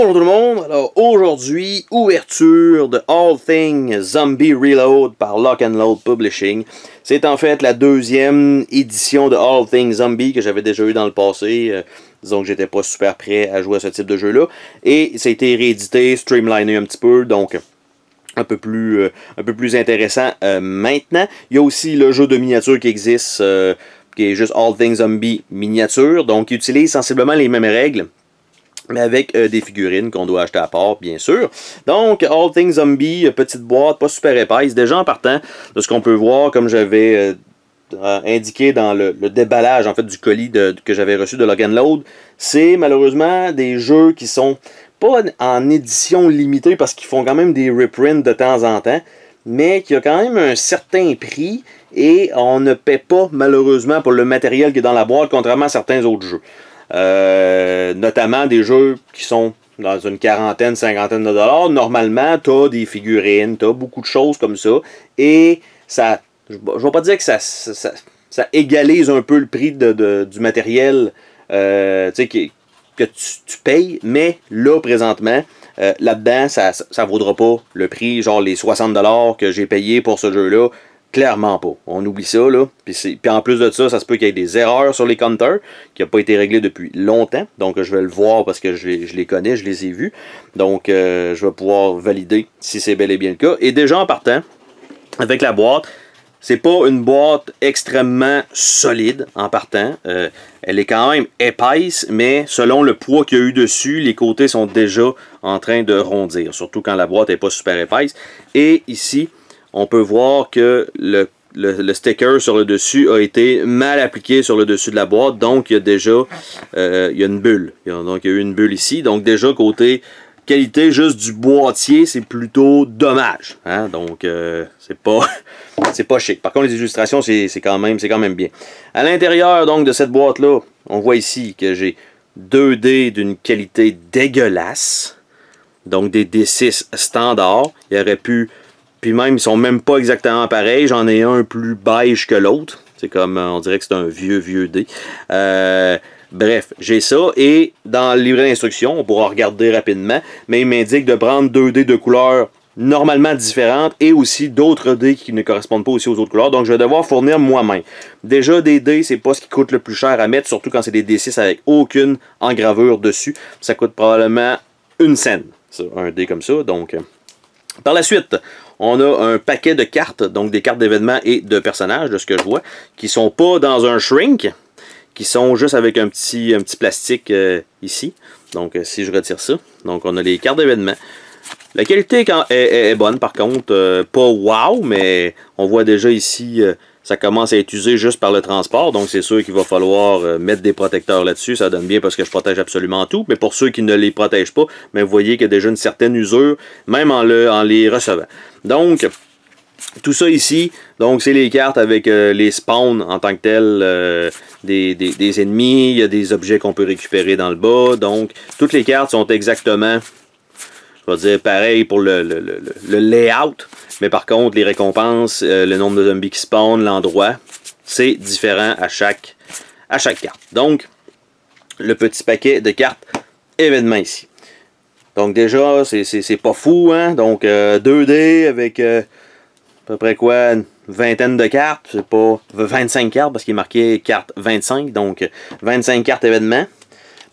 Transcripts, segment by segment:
Bonjour tout le monde, alors aujourd'hui, ouverture de All Things Zombie Reload par Lock and Load Publishing. C'est en fait la deuxième édition de All Things Zombie que j'avais déjà eu dans le passé. Disons que j'étais pas super prêt à jouer à ce type de jeu-là. Et ça a été réédité, streamliné un petit peu, donc un peu plus intéressant maintenant. Il y a aussi le jeu de miniature qui existe, qui est juste All Things Zombie miniature, donc qui utilise sensiblement les mêmes règles, mais avec des figurines qu'on doit acheter à part, bien sûr. Donc, All Things Zombie, petite boîte, pas super épaisse. Déjà en partant de ce qu'on peut voir, comme j'avais indiqué dans le déballage en fait, du colis que j'avais reçu de Lock and Load, c'est malheureusement des jeux qui sont pas en édition limitée parce qu'ils font quand même des reprints de temps en temps, mais qui a quand même un certain prix et on ne paie pas malheureusement pour le matériel qui est dans la boîte, contrairement à certains autres jeux. Notamment des jeux qui sont dans une quarantaine, cinquantaine de dollars. Normalement, tu as des figurines, tu as beaucoup de choses comme ça. Et ça, je ne vais pas dire que ça égalise un peu le prix du matériel que tu payes, mais là, présentement, là-dedans, ça ne vaudra pas le prix, genre les 60 $ que j'ai payé pour ce jeu-là. Clairement pas. On oublie ça, là. Puis en plus de ça, ça se peut qu'il y ait des erreurs sur les counters qui n'ont pas été réglées depuis longtemps. Donc, je vais le voir parce que je les connais, je les ai vus. Donc, je vais pouvoir valider si c'est bel et bien le cas. Et déjà en partant, avec la boîte, c'est pas une boîte extrêmement solide en partant. Elle est quand même épaisse, mais selon le poids qu'il y a eu dessus, les côtés sont déjà en train de rondir. Surtout quand la boîte n'est pas super épaisse. Et ici, on peut voir que le sticker sur le dessus a été mal appliqué sur le dessus de la boîte. Donc, il y a déjà il y a une bulle. Donc, il y a eu une bulle ici. Donc, déjà, côté qualité juste du boîtier, c'est plutôt dommage. Hein? Donc, c'est pas chic. Par contre, les illustrations, c'est quand même bien. À l'intérieur donc de cette boîte-là, on voit ici que j'ai 2 dés d'une qualité dégueulasse. Donc, des D6 standards. Il aurait pu... Puis même, ils sont même pas exactement pareils. J'en ai un plus beige que l'autre. C'est comme, on dirait que c'est un vieux dé. Bref, j'ai ça. Et dans le livret d'instruction, on pourra regarder rapidement, mais il m'indique de prendre 2 dés de couleurs normalement différentes et aussi d'autres dés qui ne correspondent pas aussi aux autres couleurs. Donc, je vais devoir fournir moi-même. Déjà, des dés, c'est pas ce qui coûte le plus cher à mettre, surtout quand c'est des D6 avec aucune engravure dessus. Ça coûte probablement 1 cent, ça, un dé comme ça. Donc, par la suite, on a un paquet de cartes, donc des cartes d'événements et de personnages, de ce que je vois, qui sont pas dans un shrink, qui sont juste avec un petit plastique ici. Donc, si je retire ça, donc on a les cartes d'événements. La qualité est bonne, par contre, pas wow, mais on voit déjà ici, ça commence à être usé juste par le transport, donc c'est sûr qu'il va falloir mettre des protecteurs là-dessus. Ça donne bien parce que je protège absolument tout, mais pour ceux qui ne les protègent pas, mais vous voyez qu'il y a déjà une certaine usure, même en les recevant. Donc, tout ça ici, donc c'est les cartes avec les spawns en tant que tels des ennemis. Il y a des objets qu'on peut récupérer dans le bas. Donc, toutes les cartes sont exactement, je vais dire, pareil pour le layout. Mais par contre, les récompenses, le nombre de zombies qui spawnent, l'endroit, c'est différent à chaque carte. Donc, le petit paquet de cartes événements ici. Donc déjà, c'est pas fou, hein? Donc 2D avec à peu près quoi, une vingtaine de cartes. C'est pas 25 cartes parce qu'il est marqué carte 25. Donc 25 cartes événements.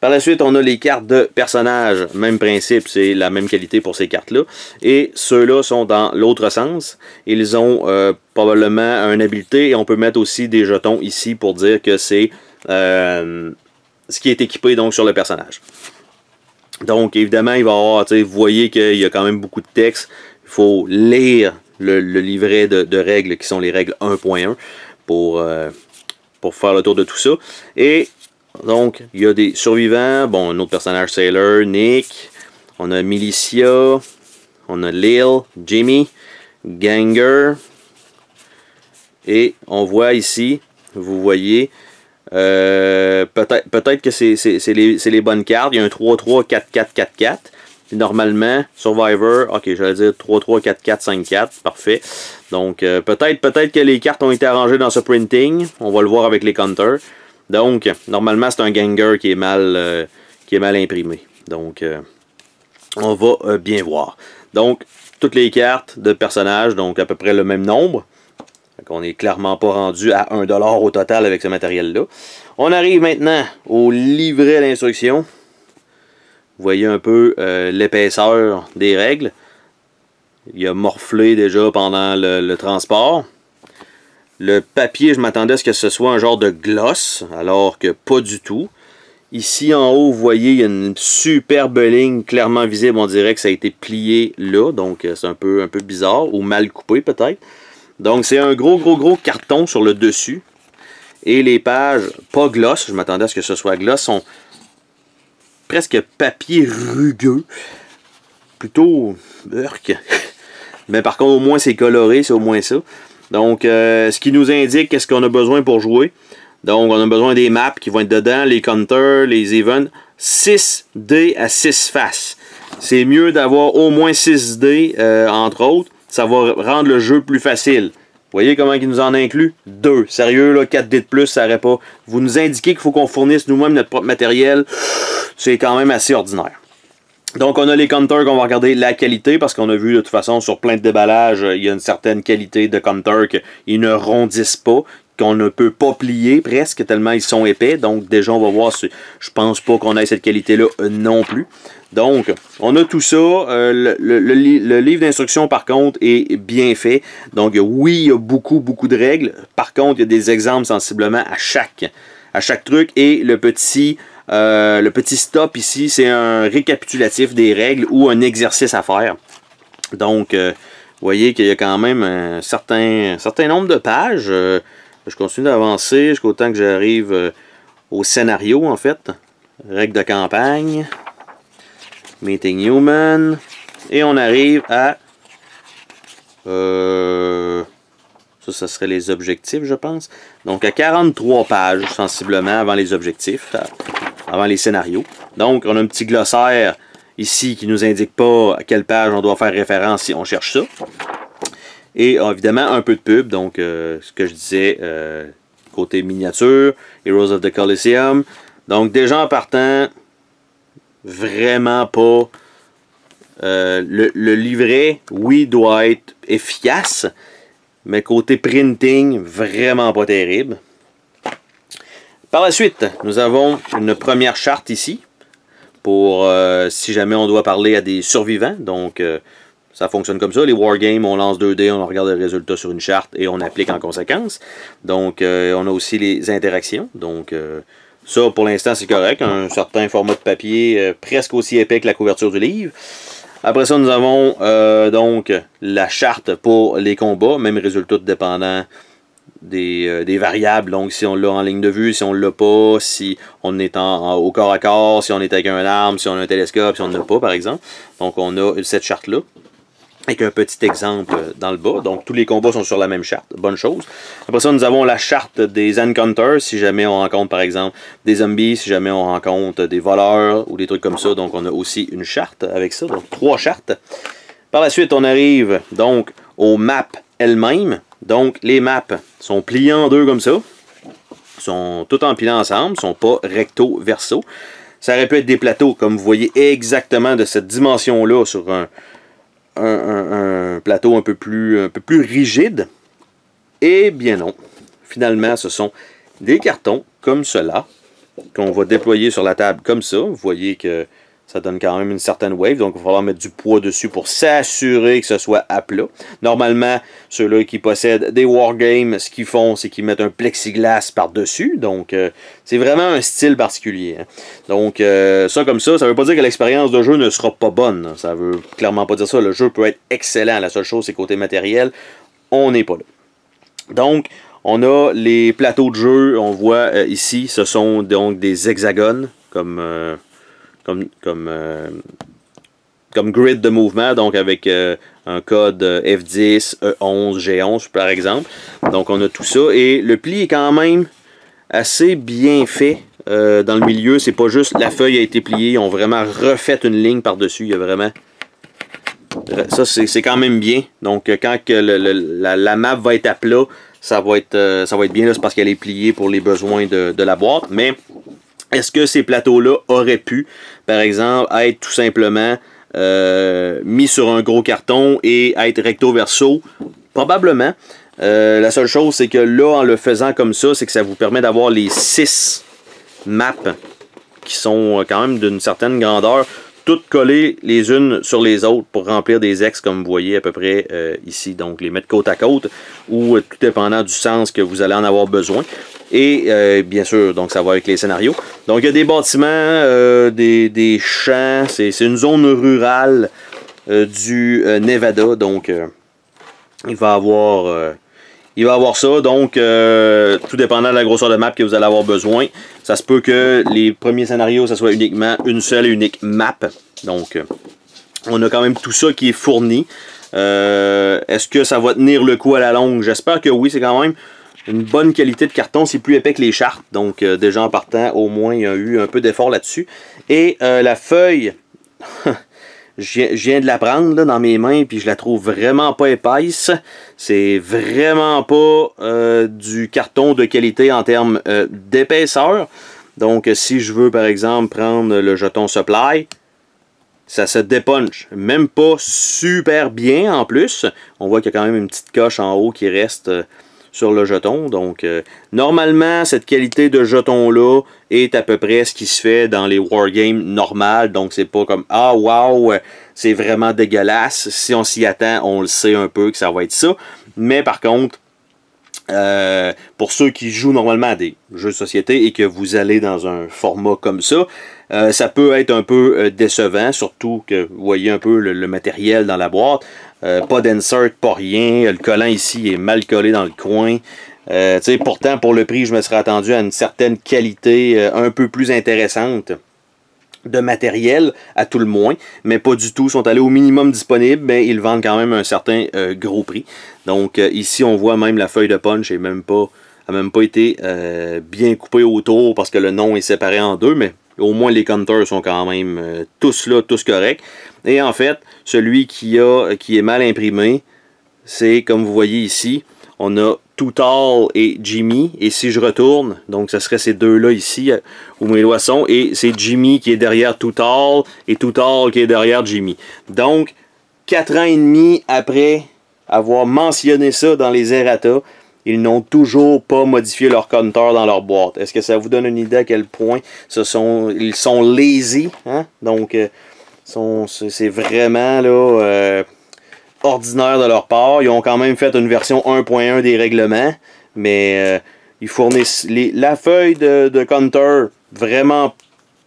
Par la suite, on a les cartes de personnages. Même principe, c'est la même qualité pour ces cartes-là. Et ceux-là sont dans l'autre sens. Ils ont probablement une habileté. Et on peut mettre aussi des jetons ici pour dire que c'est ce qui est équipé donc sur le personnage. Donc, évidemment, il va y avoir, vous voyez qu'il y a quand même beaucoup de texte. Il faut lire le livret de règles qui sont les règles 1.1 pour faire le tour de tout ça. Et donc, il y a des survivants. Bon, un autre personnage, Sailor, Nick. On a Milicia. On a Lil, Jimmy, Ganger. Et on voit ici, vous voyez, peut-être que c'est les bonnes cartes. Il y a un 3-3, 4-4, 4-4. Normalement, Survivor, ok, j'allais dire 3-3, 4-4, 5-4, parfait. Donc, peut-être que les cartes ont été arrangées dans ce printing. On va le voir avec les counters. Donc, normalement, c'est un Ganger qui est mal imprimé. Donc, on va bien voir. Donc, toutes les cartes de personnages, donc à peu près le même nombre. On n'est clairement pas rendu à 1$ au total avec ce matériel-là. On arrive maintenant au livret d'instruction. Vous voyez un peu l'épaisseur des règles. Il a morflé déjà pendant le transport. Le papier, je m'attendais à ce que ce soit un genre de gloss, alors que pas du tout. Ici en haut, vous voyez, il y a une superbe ligne clairement visible. On dirait que ça a été plié là, donc c'est un peu bizarre, ou mal coupé peut-être. Donc c'est un gros carton sur le dessus. Et les pages, pas gloss, je m'attendais à ce que ce soit gloss, sont presque papier rugueux. Plutôt burk. Mais par contre, au moins c'est coloré, c'est au moins ça. Donc, ce qui nous indique qu'est-ce qu'on a besoin pour jouer. Donc, on a besoin des maps qui vont être dedans, les counters, les events. 6 dés à 6 faces. C'est mieux d'avoir au moins 6 dés, entre autres. Ça va rendre le jeu plus facile. Vous voyez comment il nous en inclut? 2. Sérieux, là, 4 dés de plus, ça n'aurait pas. Vous nous indiquez qu'il faut qu'on fournisse nous-mêmes notre propre matériel. C'est quand même assez ordinaire. Donc, on a les counters qu'on va regarder la qualité, parce qu'on a vu de toute façon sur plein de déballages, il y a une certaine qualité de counter qu'ils ne rondissent pas, qu'on ne peut pas plier presque, tellement ils sont épais. Donc, déjà, on va voir si je pense pas qu'on ait cette qualité-là non plus. Donc, on a tout ça. Le livre d'instruction, par contre, est bien fait. Donc, oui, il y a beaucoup de règles. Par contre, il y a des exemples sensiblement à chaque truc. Et le petit stop ici, c'est un récapitulatif des règles ou un exercice à faire. Donc, vous voyez qu'il y a quand même un certain nombre de pages. Je continue d'avancer jusqu'au temps que j'arrive au scénario, en fait. Règles de campagne. Meeting Human. Et on arrive à... ça serait les objectifs, je pense. Donc, à 43 pages, sensiblement, avant les objectifs. Avant les scénarios. Donc, on a un petit glossaire ici qui nous indique pas à quelle page on doit faire référence si on cherche ça. Et évidemment, un peu de pub. Donc, ce que je disais, côté miniature, Heroes of the Colosseum. Donc, déjà en partant, vraiment pas... le livret, oui, doit être efficace, mais côté printing, vraiment pas terrible. Par la suite, nous avons une première charte ici, pour si jamais on doit parler à des survivants. Donc, ça fonctionne comme ça. Les wargames, on lance 2 dés, on regarde le résultat sur une charte et on applique en conséquence. Donc, on a aussi les interactions. Donc, ça, pour l'instant, c'est correct. Un certain format de papier presque aussi épais que la couverture du livre. Après ça, nous avons donc la charte pour les combats. Même résultat dépendant des variables. Donc, si on l'a en ligne de vue, si on l'a pas, si on est au corps à corps, si on est avec un arme, si on a un télescope, si on ne l'a pas, par exemple. Donc, on a cette charte-là. Avec un petit exemple dans le bas. Donc, tous les combats sont sur la même charte. Bonne chose. Après ça, nous avons la charte des encounters, si jamais on rencontre, par exemple, des zombies, si jamais on rencontre des voleurs ou des trucs comme ça. Donc, on a aussi une charte avec ça. Donc, 3 chartes. Par la suite, on arrive donc aux maps elles-mêmes. Donc, les maps sont pliées en deux comme ça. Sont toutes empilées ensemble. Sont pas recto-verso. Ça aurait pu être des plateaux, comme vous voyez exactement de cette dimension-là sur un plateau un peu plus rigide. Eh bien non. Finalement, ce sont des cartons comme cela qu'on va déployer sur la table comme ça. Vous voyez que ça donne quand même une certaine wave. Donc, il va falloir mettre du poids dessus pour s'assurer que ce soit à plat. Normalement, ceux-là qui possèdent des wargames, ce qu'ils font, c'est qu'ils mettent un plexiglas par-dessus. Donc, c'est vraiment un style particulier. Hein. Donc, ça comme ça veut pas dire que l'expérience de jeu ne sera pas bonne. Ça veut clairement pas dire ça. Le jeu peut être excellent. La seule chose, c'est côté matériel, on n'est pas là. Donc, on a les plateaux de jeu. On voit ici, ce sont donc des hexagones comme grid de mouvement, donc avec un code F10, E11, G11 par exemple. Donc on a tout ça et le pli est quand même assez bien fait dans le milieu. C'est pas juste la feuille a été pliée, ils ont vraiment refait une ligne par-dessus. Il y a vraiment... Ça c'est quand même bien. Donc quand que la map va être à plat, ça va être bien, c'est parce qu'elle est pliée pour les besoins de la boîte. Mais est-ce que ces plateaux-là auraient pu, par exemple, être tout simplement mis sur un gros carton et être recto verso? Probablement. La seule chose, c'est que là, en le faisant comme ça, c'est que ça vous permet d'avoir les 6 maps qui sont quand même d'une certaine grandeur, toutes collées les unes sur les autres pour remplir des ex, comme vous voyez à peu près ici. Donc, les mettre côte à côte ou tout dépendant du sens que vous allez en avoir besoin. Et bien sûr, donc ça va avec les scénarios. Donc, il y a des bâtiments, des champs. C'est une zone rurale du Nevada. Donc, il va avoir ça, donc tout dépendant de la grosseur de map que vous allez avoir besoin. Ça se peut que les premiers scénarios, ça soit uniquement une seule et unique map. Donc, on a quand même tout ça qui est fourni. Est-ce que ça va tenir le coup à la longue? J'espère que oui, c'est quand même une bonne qualité de carton. C'est plus épais que les chartes. Donc, déjà en partant, au moins, il y a eu un peu d'effort là-dessus. Et la feuille... Je viens de la prendre là, dans mes mains, puis je la trouve vraiment pas épaisse. C'est vraiment pas du carton de qualité en termes d'épaisseur. Donc, si je veux, par exemple, prendre le jeton Supply, ça se dépunche. Même pas super bien en plus. On voit qu'il y a quand même une petite coche en haut qui reste sur le jeton. Donc, normalement, cette qualité de jeton-là est à peu près ce qui se fait dans les wargames normales. Donc, c'est pas comme « Ah, wow, c'est vraiment dégueulasse ». Si on s'y attend, on le sait un peu que ça va être ça. Mais par contre, pour ceux qui jouent normalement à des jeux de société et que vous allez dans un format comme ça, ça peut être un peu décevant, surtout que vous voyez un peu le matériel dans la boîte. Pas d'insert, pas rien. Le collant ici est mal collé dans le coin. Pourtant, pour le prix, je me serais attendu à une certaine qualité un peu plus intéressante de matériel, à tout le moins, mais pas du tout. Ils sont allés au minimum disponible, mais ils vendent quand même un certain gros prix. Donc ici, on voit même la feuille de punch n'a même pas été bien coupée autour parce que le nom est séparé en deux, mais au moins les counters sont quand même tous là, tous corrects. Et en fait, celui qui est mal imprimé, c'est comme vous voyez ici, on a Tootal et Jimmy, et si je retourne, donc ce serait ces deux-là ici, où mes doigts sont, et c'est Jimmy qui est derrière Tootal, et Tootal qui est derrière Jimmy. Donc, 4 ans et demi après avoir mentionné ça dans les errata, ils n'ont toujours pas modifié leur compteur dans leur boîte. Est-ce que ça vous donne une idée à quel point ils sont lazy, hein? Donc, c'est vraiment là... ordinaire de leur part. Ils ont quand même fait une version 1.1 des règlements, mais ils fournissent la feuille de counter vraiment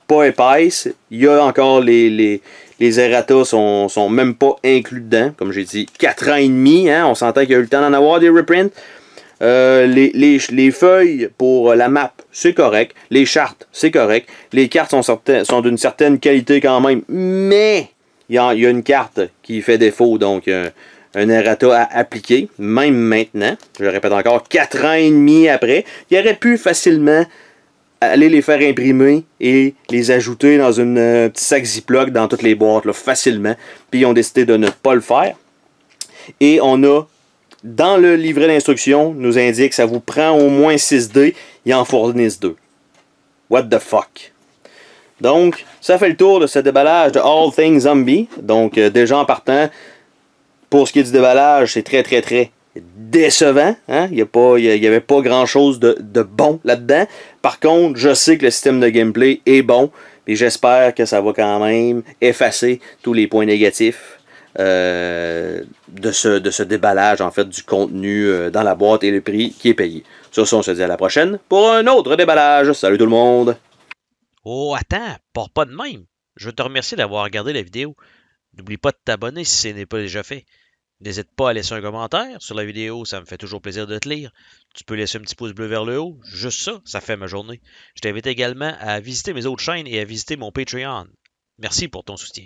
pas épaisse. Il y a encore les errata sont même pas inclus dedans. Comme j'ai dit, 4 ans et demi, hein, on s'entend qu'il y a eu le temps d'en avoir des reprints. Les feuilles pour la map, c'est correct. Les chartes, c'est correct. Les cartes sont d'une certaine qualité quand même, mais il y a une carte qui fait défaut, donc un errata à appliquer, même maintenant. Je le répète encore, 4 ans et demi après. Il aurait pu facilement aller les faire imprimer et les ajouter dans une petit sac Ziploc dans toutes les boîtes, là, facilement. Puis ils ont décidé de ne pas le faire. Et on a, dans le livret d'instruction, nous indique que ça vous prend au moins 6 dés, ils en fournissent 2. What the fuck? Donc, ça fait le tour de ce déballage de All Things Zombie. Donc, déjà en partant, pour ce qui est du déballage, c'est très, très, très décevant. Hein? Il n'y avait pas grand-chose de bon là-dedans. Par contre, je sais que le système de gameplay est bon. Et j'espère que ça va quand même effacer tous les points négatifs de ce déballage, en fait, du contenu dans la boîte et le prix qui est payé. Sur ce, on se dit à la prochaine pour un autre déballage. Salut tout le monde! Oh, attends, pars pas de même. Je veux te remercier d'avoir regardé la vidéo. N'oublie pas de t'abonner si ce n'est pas déjà fait. N'hésite pas à laisser un commentaire sur la vidéo, ça me fait toujours plaisir de te lire. Tu peux laisser un petit pouce bleu vers le haut, juste ça, ça fait ma journée. Je t'invite également à visiter mes autres chaînes et à visiter mon Patreon. Merci pour ton soutien.